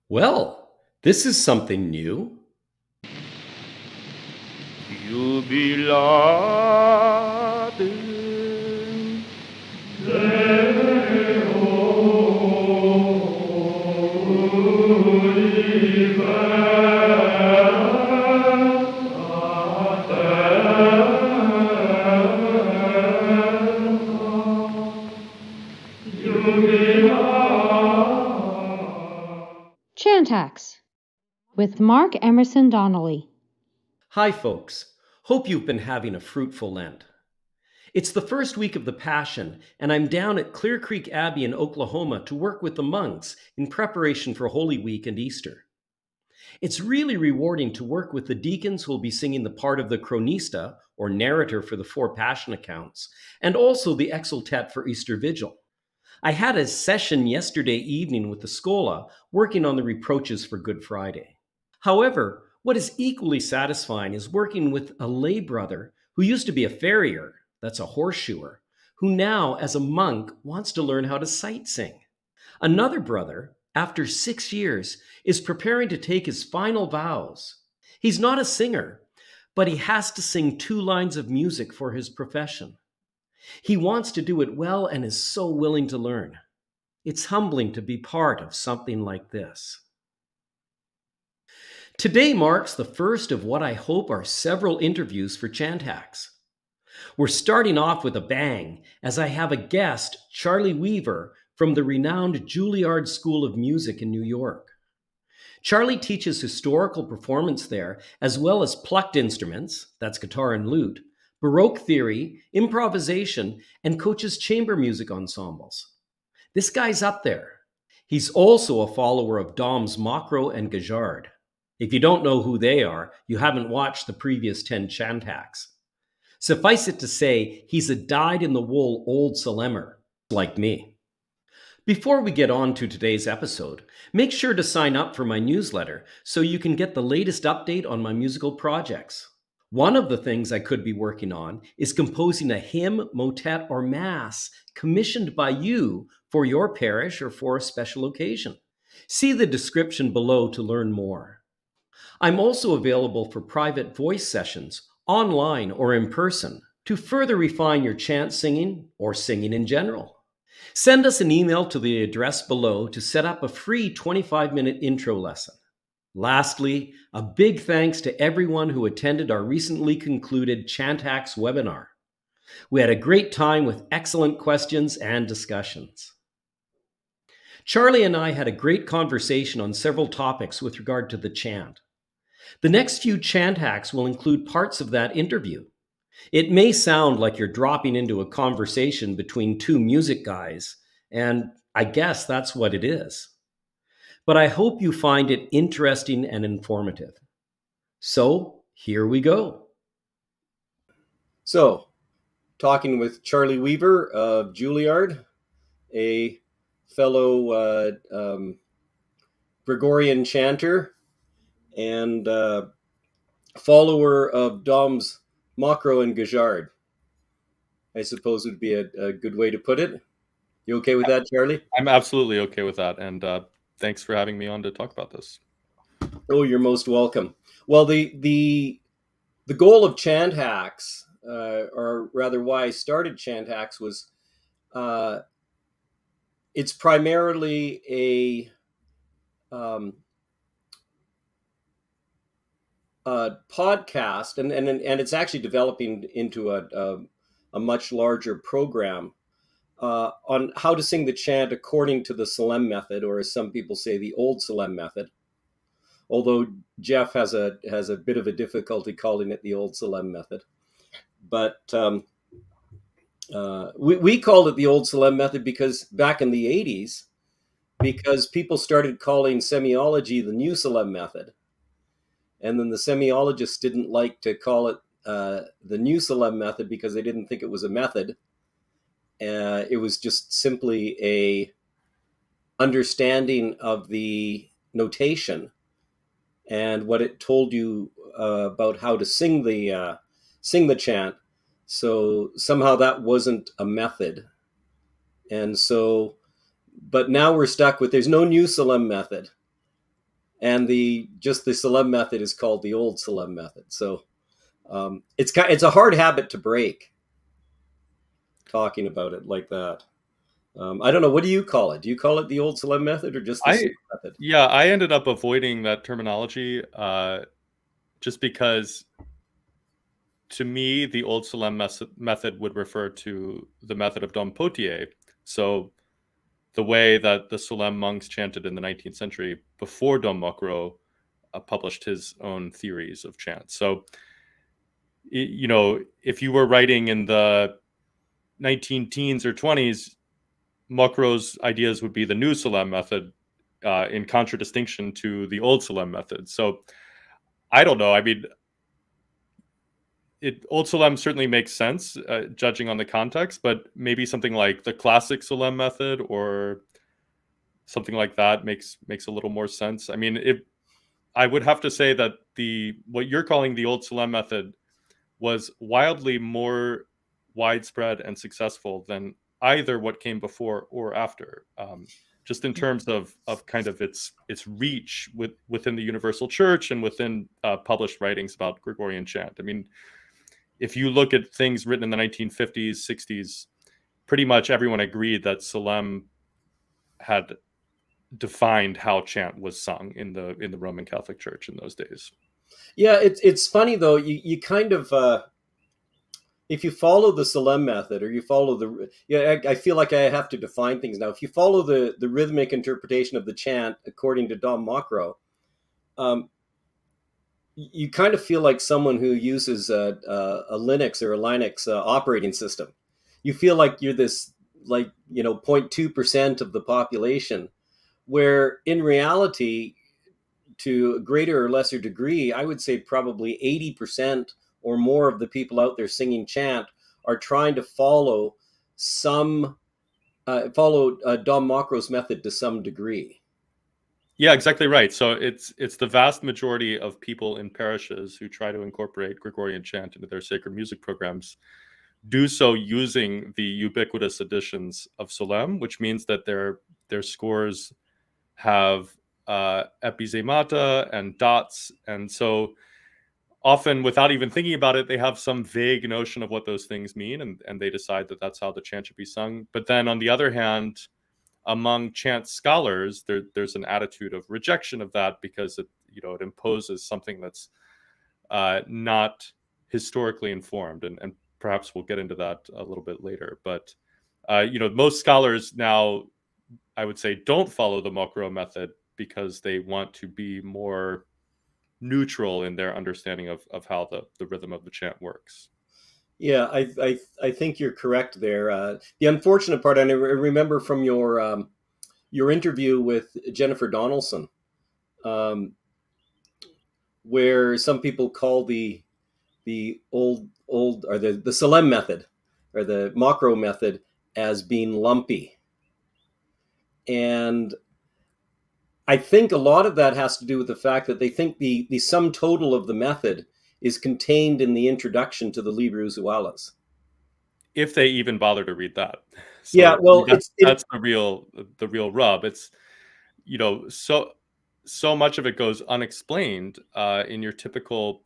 Well, this is something new. Jubilatem ChantHacks with Mark Emerson Donnelly. Hi, folks. Hope you've been having a fruitful Lent. It's the first week of the Passion, and I'm down at Clear Creek Abbey in Oklahoma to work with the monks in preparation for Holy Week and Easter. It's really rewarding to work with the deacons who will be singing the part of the chronista, or narrator for the four Passion accounts, and also the exultet for Easter Vigil. I had a session yesterday evening with the Schola working on the reproaches for Good Friday. However, what is equally satisfying is working with a lay brother who used to be a farrier, that's a horseshoer, who now, as a monk, wants to learn how to sight sing. Another brother, after 6 years, is preparing to take his final vows. He's not a singer, but he has to sing 2 lines of music for his profession. He wants to do it well and is so willing to learn. It's humbling to be part of something like this. Today marks the first of what I hope are several interviews for ChantHacks. We're starting off with a bang, as I have a guest, Charlie Weaver, from the renowned Julliard School of Music in New York. Charlie teaches historical performance there, as well as plucked instruments, that's guitar and lute, Baroque theory, improvisation, and coaches chamber music ensembles. This guy's up there. He's also a follower of Doms Macro and Gajard. If you don't know who they are, you haven't watched the previous 10 ChantHacks. Suffice it to say, he's a dyed-in-the-wool old Solemer, like me. Before we get on to today's episode, make sure to sign up for my newsletter so you can get the latest update on my musical projects. One of the things I could be working on is composing a hymn, motet, or mass commissioned by you for your parish or for a special occasion. See the description below to learn more. I'm also available for private voice sessions, online or in person, to further refine your chant singing or singing in general. Send us an email to the address below to set up a free 25-minute intro lesson. Lastly, a big thanks to everyone who attended our recently concluded ChantHacks webinar. We had a great time with excellent questions and discussions. Charlie and I had a great conversation on several topics with regard to the chant. The next few ChantHacks will include parts of that interview. It may sound like you're dropping into a conversation between 2 music guys, and I guess that's what it is. But I hope you find it interesting and informative. So, here we go. So, talking with Charlie Weaver of Julliard, a fellow Gregorian chanter and follower of Doms Macro and Gajard, I suppose would be a good way to put it. You okay with that, Charlie? I'm absolutely okay with that, and thanks for having me on to talk about this. Oh, you're most welcome. Well, the goal of ChantHacks, or rather why I started ChantHacks, was it's primarily a podcast, and it's actually developing into a much larger program on how to sing the chant according to the Salem Method, or as some people say, the old Salem Method. Although Jeff has a bit of a difficulty calling it the old Salem Method, but we called it the old Salem Method because back in the 80s, because people started calling semiology the new Salem Method. And then the semiologists didn't like to call it the new Salem Method because they didn't think it was a method. It was just simply a understanding of the notation and what it told you about how to sing the chant. So somehow that wasn't a method. And so, but now we're stuck with, there's no new Salem Method. and the Salem method is called the old Salem method. So it's a hard habit to break, talking about it like that. I don't know. What do you call it? Do you call it the old Salem method or just the Salem method? Yeah, I ended up avoiding that terminology just because, to me, the old Solem method would refer to the method of Dom Potier. So the way that the Solem monks chanted in the 19th century before Dom Mokro published his own theories of chant. So, you know, if you were writing in the 19 teens or 20s, Mokro's ideas would be the new Solem method, in contradistinction to the old Solem method. So I don't know. I mean, old Solem certainly makes sense, judging on the context, but maybe something like the classic Solem method or something like that makes a little more sense. I mean, I would have to say that what you're calling the old Solem method was wildly more widespread and successful than either what came before or after. Just in terms of kind of its reach within the Universal Church and within published writings about Gregorian chant. I mean, if you look at things written in the 1950s, 60s, pretty much everyone agreed that Salem had defined how chant was sung in the Roman Catholic Church in those days. Yeah, it's funny though. You kind of if you follow the Salem method, or you follow I feel like I have to define things now. If you follow the rhythmic interpretation of the chant according to Dom Mokro, you kind of feel like someone who uses a Linux or a Linux operating system. You feel like you're this, like, 0.2% of the population, where in reality, to a greater or lesser degree, I would say probably 80% or more of the people out there singing chant are trying to follow Dom Mokro's method to some degree. Yeah, exactly right. So it's the vast majority of people in parishes who try to incorporate Gregorian chant into their sacred music programs do so using the ubiquitous editions of Solem, which means that their scores have epizemata and dots, and so often, without even thinking about it, they have some vague notion of what those things mean, and they decide that that's how the chant should be sung. But then, on the other hand, among chant scholars, there's an attitude of rejection of that because it imposes something that's not historically informed, and perhaps we'll get into that a little bit later. But most scholars now, I would say, don't follow the Mokro method because they want to be more neutral in their understanding of how the rhythm of the chant works. Yeah, I think you're correct there. The unfortunate part, and I remember from your interview with Jennifer Donaldson, where some people call the old or the Salem method or the Mokro method as being lumpy, and I think a lot of that has to do with the fact that they think the sum total of the method is contained in the introduction to the Liber Usualis. If they even bother to read that. So yeah, well, that's the real rub. It's, so much of it goes unexplained in your typical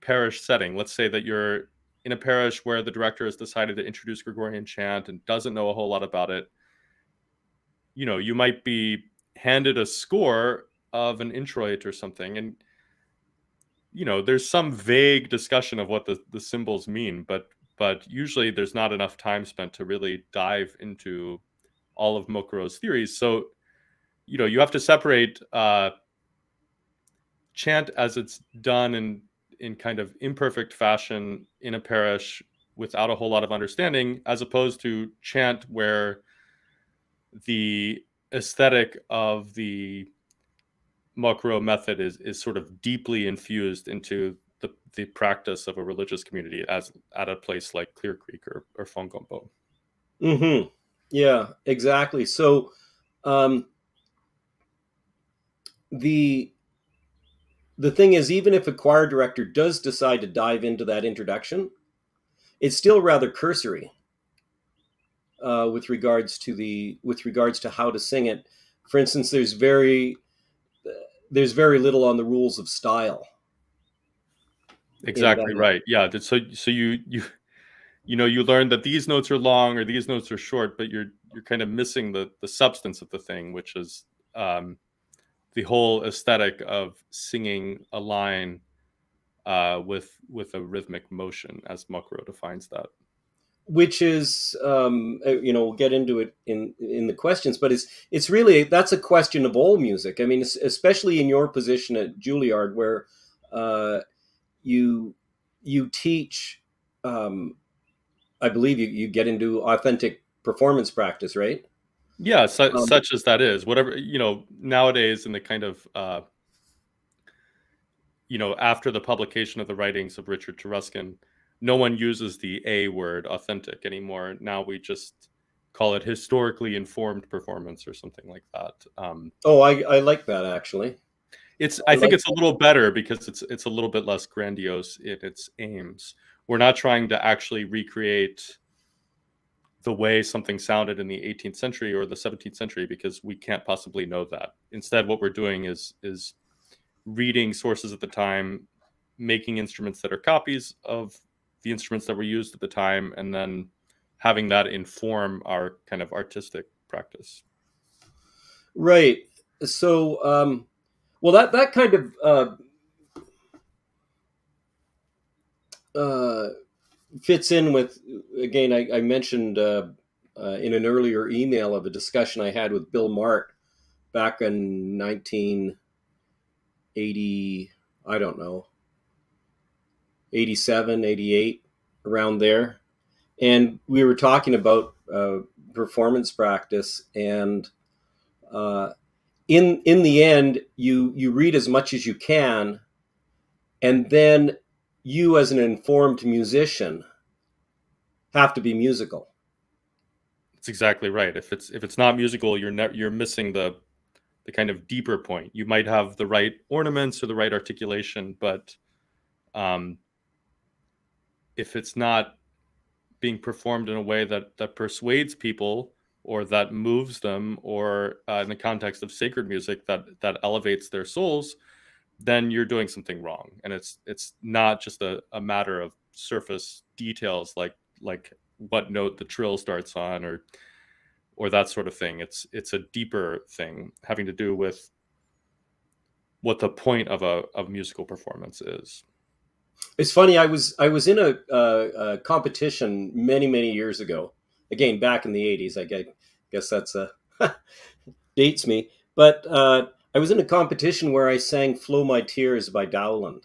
parish setting. Let's say that you're in a parish where the director has decided to introduce Gregorian chant and doesn't know a whole lot about it. You might be handed a score of an introit or something, and there's some vague discussion of what the symbols mean, but usually there's not enough time spent to really dive into all of Mokro's theories. So you have to separate chant as it's done in kind of imperfect fashion in a parish without a whole lot of understanding, as opposed to chant where the aesthetic of the Mokro method is sort of deeply infused into the practice of a religious community, as at a place like Clear Creek or Fongombo. Mm-hmm. Yeah, exactly. So the thing is, even if a choir director does decide to dive into that introduction, it's still rather cursory with regards to how to sing it. For instance, there's there's very little on the rules of style. Exactly right. Yeah. So you learn that these notes are long or these notes are short, but you're kind of missing the substance of the thing, which is the whole aesthetic of singing a line with a rhythmic motion, as Mokro defines that. Which is, we'll get into it in the questions, but it's really, that's a question of all music. I mean, especially in your position at Julliard, where you teach, I believe you get into authentic performance practice, right? Yeah, such as that is. Whatever, nowadays in the kind of, after the publication of the writings of Richard Taruskin, no one uses the A word, authentic, anymore. Now we just call it historically informed performance or something like that. I like that, actually. I think it's a little better because it's a little bit less grandiose in its aims. We're not trying to actually recreate the way something sounded in the 18th century or the 17th century, because we can't possibly know that. Instead, what we're doing is reading sources at the time, making instruments that are copies of the instruments that were used at the time, and then having that inform our kind of artistic practice. Right. So, well, that kind of fits in with, again, I mentioned in an earlier email of a discussion I had with Bill Mart back in 1980, I don't know, 87, 88, around there. And we were talking about performance practice, and in the end, you read as much as you can, and then you, as an informed musician, have to be musical. That's exactly right. If it's not musical, you're missing the kind of deeper point. You might have the right ornaments or the right articulation, but if it's not being performed in a way that persuades people or that moves them, or in the context of sacred music that elevates their souls, then you're doing something wrong. And it's not just a matter of surface details like what note the trill starts on or that sort of thing. It's a deeper thing having to do with what the point of a musical performance is. It's funny. I was in a competition many years ago. Again, back in the 80s. I guess that's dates me. But I was in a competition where I sang "Flow My Tears" by Dowland,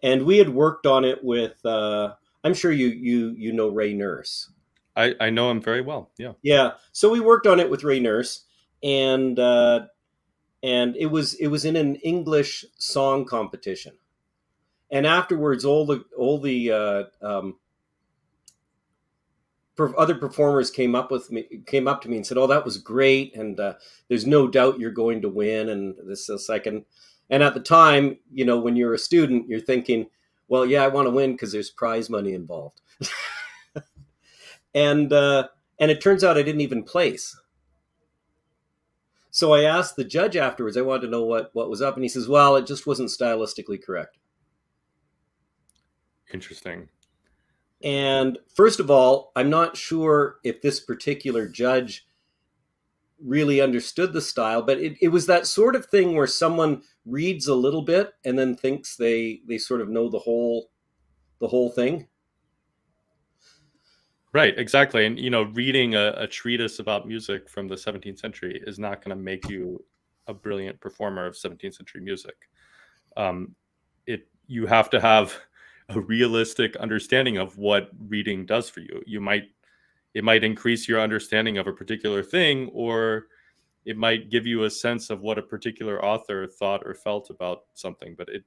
and we had worked on it with. I'm sure you know Ray Nurse. I know him very well. Yeah. Yeah. So we worked on it with Ray Nurse, and it was in an English song competition. And afterwards, all the other performers came up to me and said, "Oh, that was great, and there's no doubt you're going to win." And this is second. And at the time, when you're a student, you're thinking, "Well, yeah, I want to win because there's prize money involved." And it turns out I didn't even place. So I asked the judge afterwards. I wanted to know what was up, and he says, "Well, it just wasn't stylistically correct." Interesting. And first of all, I'm not sure if this particular judge really understood the style, but it was that sort of thing where someone reads a little bit and then thinks they sort of know the whole thing. Right, exactly. And, reading a treatise about music from the 17th century is not going to make you a brilliant performer of 17th century music. You have to have a realistic understanding of what reading does for you. It might increase your understanding of a particular thing, or it might give you a sense of what a particular author thought or felt about something, but it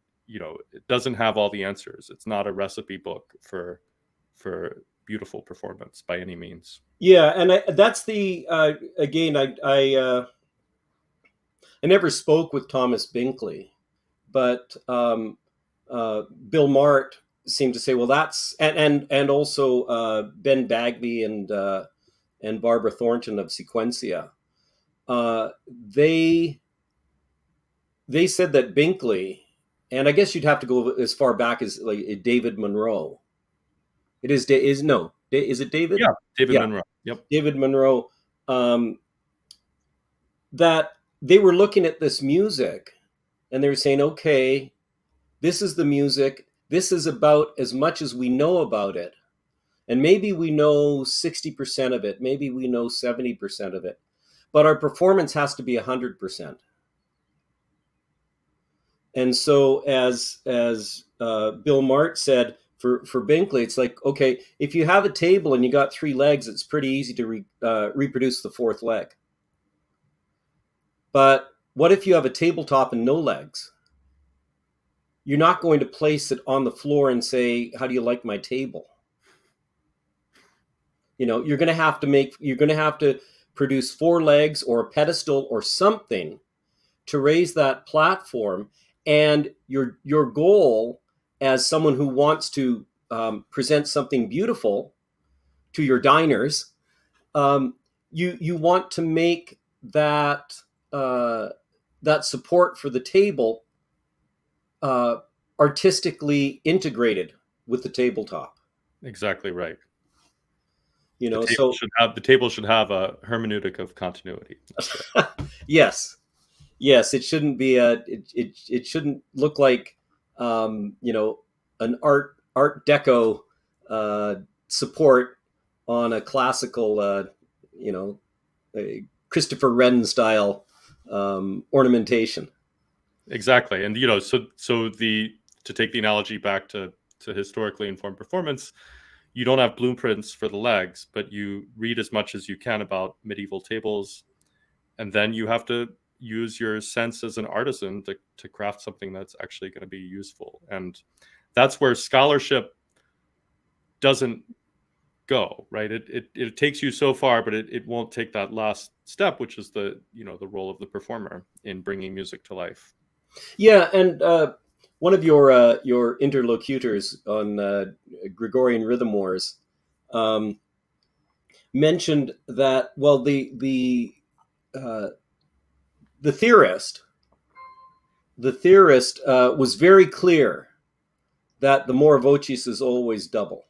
doesn't have all the answers. It's not a recipe book for beautiful performance by any means. Yeah, and that's the again, I never spoke with Thomas Binkley, but Bill Mart seemed to say, well, that's and also Ben Bagby and Barbara Thornton of Sequentia. They they said that Binkley, and I guess you'd have to go as far back as like David Monroe. It is is it David? Yeah, David Yeah, Monroe. Yep. David Monroe. That they were looking at this music and they were saying, okay, this is the music. This is about as much as we know about it. And maybe we know 60% of it. Maybe we know 70% of it. But our performance has to be 100%. And so as Bill Mart said, for Binkley, it's like, okay, if you have a table and you got 3 legs, it's pretty easy to reproduce the 4th leg. But what if you have a tabletop and no legs? You're not going to place it on the floor and say, how do you like my table? You're going to have to produce 4 legs or a pedestal or something to raise that platform. And your goal as someone who wants to present something beautiful to your diners, you want to make that support for the table artistically integrated with the tabletop. Exactly right. The table should have a hermeneutic of continuity. Right. Yes. It shouldn't be it shouldn't look like an art deco support on a classical a Christopher Wren style ornamentation. Exactly. And to take the analogy back to historically informed performance, you don't have blueprints for the legs, but you read as much as you can about medieval tables, and then you have to use your sense as an artisan to craft something that's actually going to be useful. And that's where scholarship doesn't go, right? It takes you so far, but it won't take that last step, which is the role of the performer in bringing music to life. Yeah, and one of your interlocutors on Gregorian Rhythm Wars mentioned that, well, the theorist was very clear that the mora vocis is always double.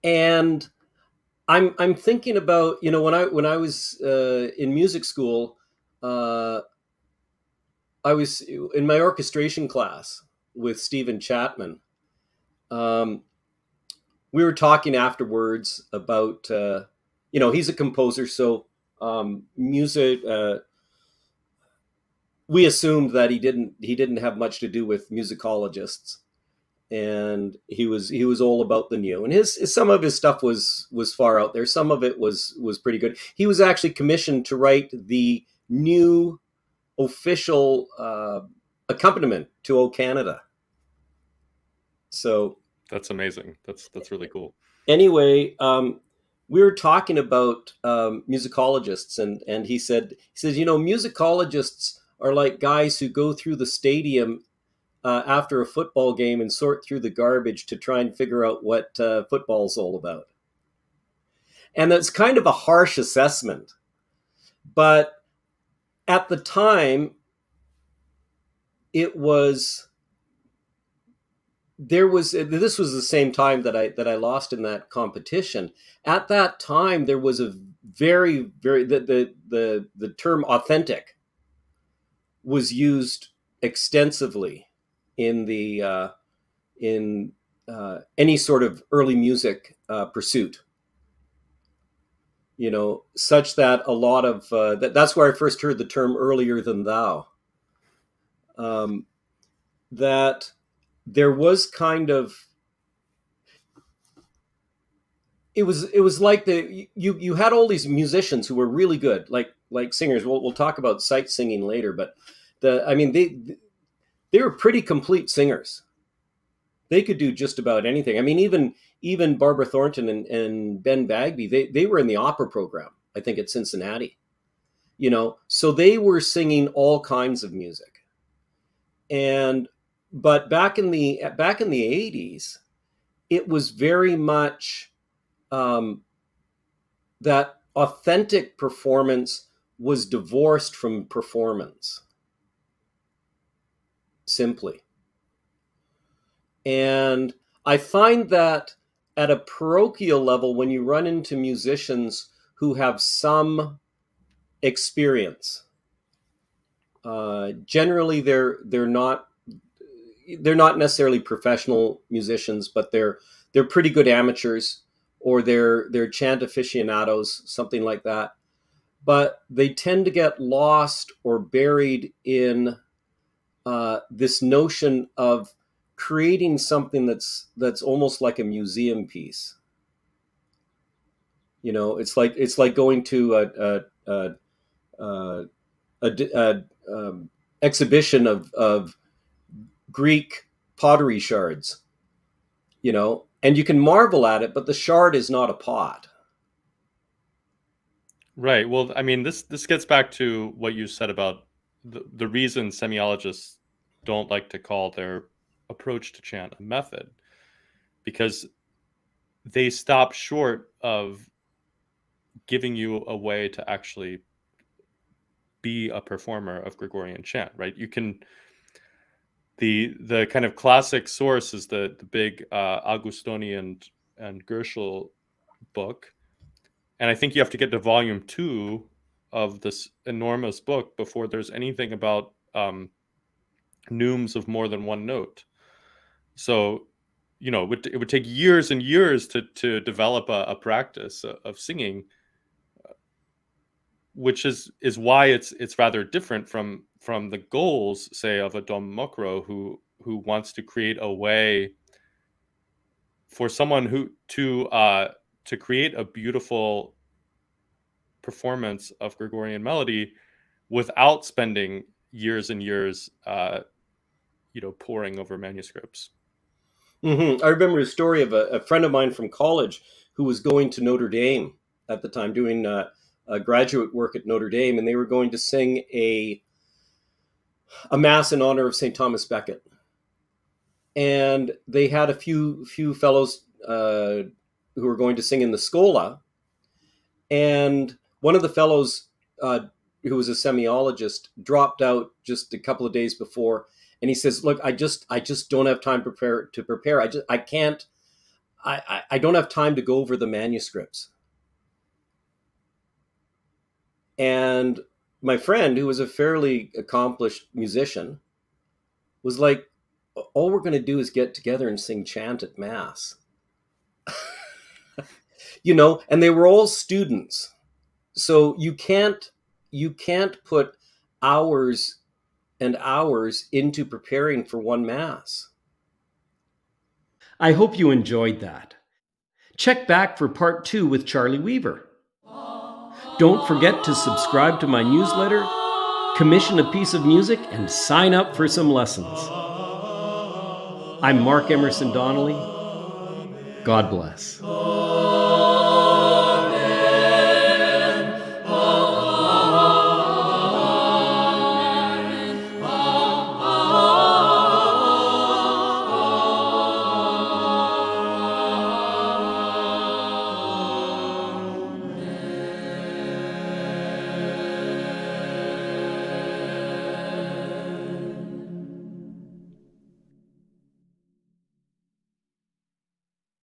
And I'm thinking about, when I was in music school, I was in my orchestration class with Stephen Chapman. We were talking afterwards about, he's a composer, so music. We assumed that he didn't have much to do with musicologists, and he was all about the new. And some of his stuff was far out there. Some of it was pretty good. He was actually commissioned to write the new official accompaniment to O Canada. So that's amazing. That's really cool. Anyway, we were talking about musicologists, and he says, musicologists are like guys who go through the stadium after a football game and sort through the garbage to try and figure out what football's all about. And that's kind of a harsh assessment. But at the time, this was the same time that I lost in that competition. At that time, there was a very, very, the term authentic was used extensively in any sort of early music pursuit. Such that a lot of that's where I first heard the term "earlier than thou." That there was kind of, it was like you had all these musicians who were really good, like singers. We'll talk about sight singing later, but they were pretty complete singers. They could do just about anything. I mean, even Barbara Thornton and Ben Bagby, they were in the opera program, I think, at Cincinnati. So they were singing all kinds of music. But back in the 80s, it was very much that authentic performance was divorced from performance. simply. And I find that at a parochial level, when you run into musicians who have some experience, generally they're not necessarily professional musicians, but they're pretty good amateurs, or they're chant aficionados, something like that. But they tend to get lost or buried in this notion of creating something that's almost like a museum piece. You know, it's like going to a exhibition of Greek pottery shards. You know, and you can marvel at it, but the shard is not a pot. Right. Well, I mean, this gets back to what you said about the reason semiologists don't like to call their approach to chant a method, because they stop short of giving you a way to actually be a performer of Gregorian chant, right? You can, the kind of classic source is the big Augustoni and Gerschel book. And I think you have to get to volume 2 of this enormous book before there's anything about neumes of more than one note. So, you know, it would take years and years to develop a practice of singing, which is why it's rather different from the goals, say, of a Dom Mokro who wants to create a way for someone who to create a beautiful performance of Gregorian melody without spending years and years, poring over manuscripts. Mm-hmm. I remember a story of a friend of mine from college who was going to Notre Dame at the time, doing graduate work at Notre Dame, and they were going to sing a mass in honor of St. Thomas Becket. And they had a few fellows who were going to sing in the Schola, and one of the fellows who was a semiologist dropped out just a couple of days before, and he says, "Look, I just don't have time to prepare. I don't have time to go over the manuscripts." And my friend, who was a fairly accomplished musician, was like, "All we're going to do is get together and sing chant at Mass." You know, and they were all students. So you can't put hours and hours into preparing for one Mass. I hope you enjoyed that. Check back for part 2 with Charlie Weaver. Don't forget to subscribe to my newsletter, commission a piece of music, and sign up for some lessons. I'm Mark Emerson Donnelly. God bless.